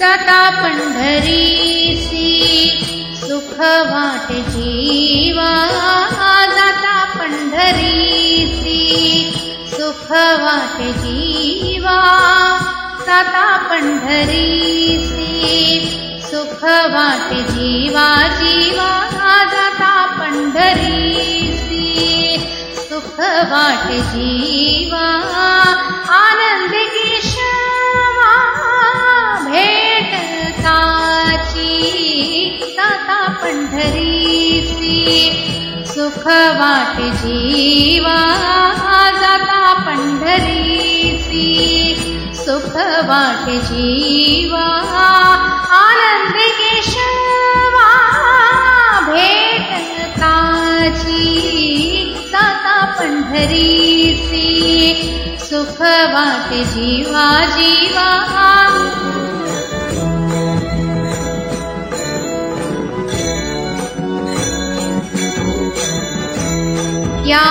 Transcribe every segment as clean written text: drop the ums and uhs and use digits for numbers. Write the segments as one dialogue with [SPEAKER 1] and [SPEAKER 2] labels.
[SPEAKER 1] जाता पंढरीसी सुख वाटे जीवा, जाता पंढरीसी सुख वाटे जीवा, जाता पंढरीसी सुख वाटे जीवा, जीवा जाता पंढरीसी सुख वाटे जीवा। आनंद केशवा भेटताची, जाता पंढरीसी सुख वाटे जीवा, जाता पंढरीसी सुख वाटे जीवा। आनंद केशवा भेटताची, जाता पंढरीसी सुख वाटे जीवा, जीवा। या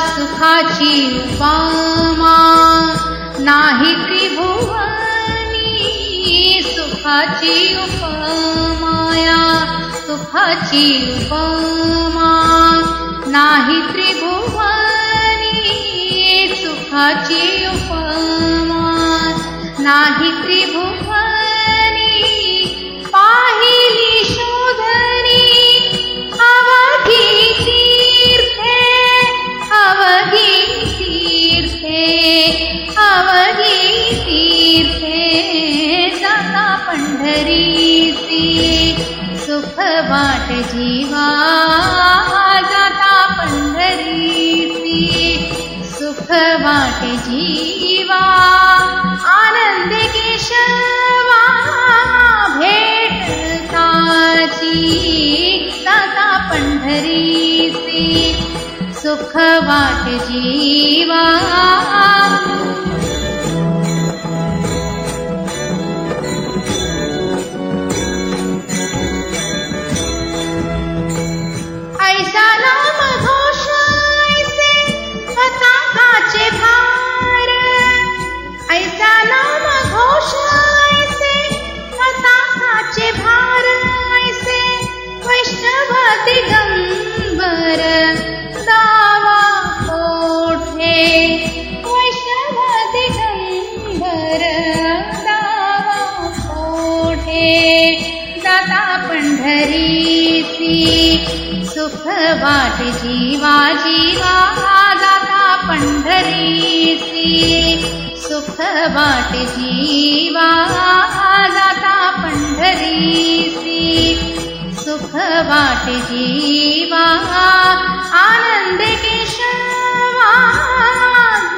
[SPEAKER 1] सुखाची उपमा नाही त्रिभुवनी, सुखाची उपमा या सुखाची उपमा नाही त्रिभुवनी, सुखाची उपमा नाही त्रिभुवनी। पाहिली शोधनी अवघी तीर्थे, अवघी तीर्थे, अवघी तीर्थे, जाता पंढरीसी सुख वाटे जीवा, जाता पंढरीसी सुख वाटे जीवा। आनंद केशवा भेटताची, जाता पंढरीसी सुख वाटे जीवा। ऐसा नाम घोष ऐसे पताकाचे भार, ऐसा नाम घोष ऐसे पताकाचे भार, ऐसे वैष्णव दिगंबर दावा कोठे, वैष्णव दिगंबर दावा कोठे, जाता पंढरीसी सुख वाटे जीवा, जीवा जाता पंढरीसी सुख वाटे जीवा, जाता पंढरीसी सुख वाटे जीवा। आनंद केशवा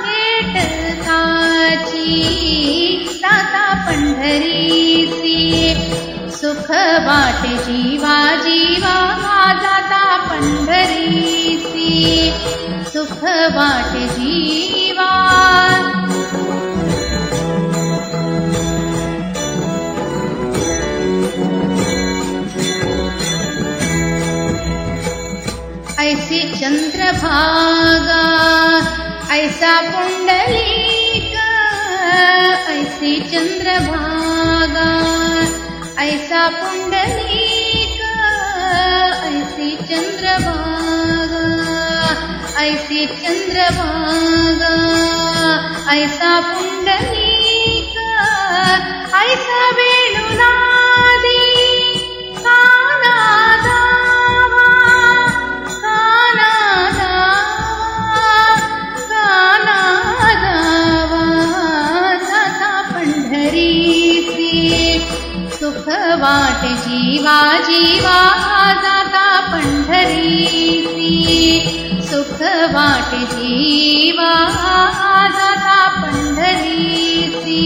[SPEAKER 1] भेटताची, जाता पंढरीसी सुख वाटे जीवा, जीवा जाता पंढरीसी सुख वाटे जीवा। ऐसी चंद्रभागा ऐसा पुंडलीक, ऐसी चंद्रभागा ऐसा पुंडलीक, ऐसी चंद्रभागा ऐसी चंद्रभागा ऐसा पुंडलीक, ऐसा वेणुनादी काना दावा, काना दावा, काना दावा, जाता पंढरीसी सुख वाटे जीवा, जीवा जाता पंढरीसी सुख वाटे जीवा, जाता पंढरीसी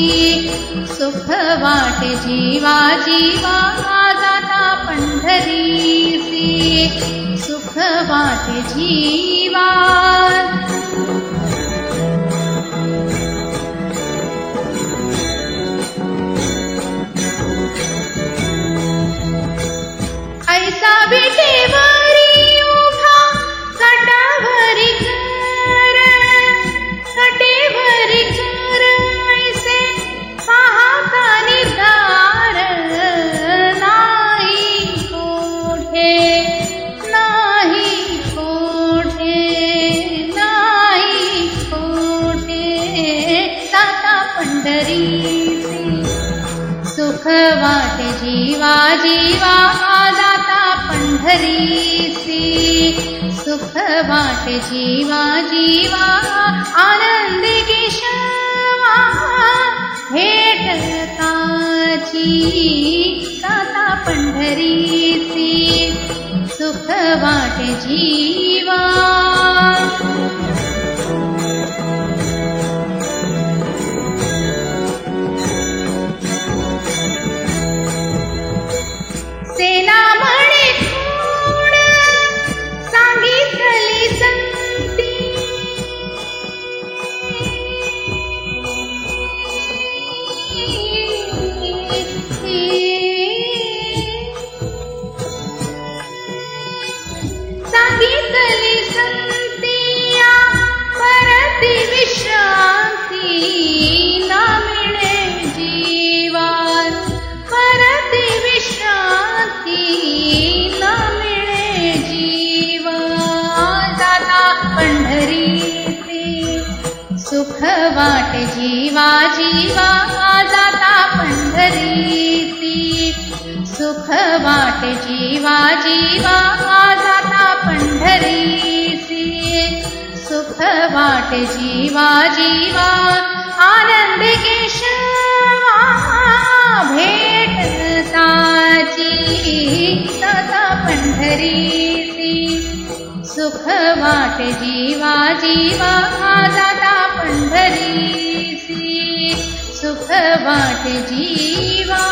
[SPEAKER 1] सुख वाटे जीवा, जीवा जाता पंढरीसी सुख वाटे जीवा। ऐसा विटेवरी उभा कटावरी कर, कटेवरी कर, ऐसे पंढरीसी सुख वाटे जीवा जीवा जाता पंढरीसी सुख वाटे जीवा जीवा आनंदी केशवा भेटताची जाता पंढरीसी सुख वाटे जीवा सेनामणी खूण सांगितली संती सांगितली संतिया परती विश्रांती ना मिळे जीवास परती विश्रांती ना मिळे जीवा जाता पंढरीसी सुख वाटे जीवा जीवा जाता पंढरीसी सुख वाटे जीवा जीवा जाता पंढरीसी सुख वाटे जीवा जीवा आनंद केशवा भेटताची जाता पंढरीसी सुख वाटे जीवा जीवा जाता पंढरीसी सुख वाटे जीवा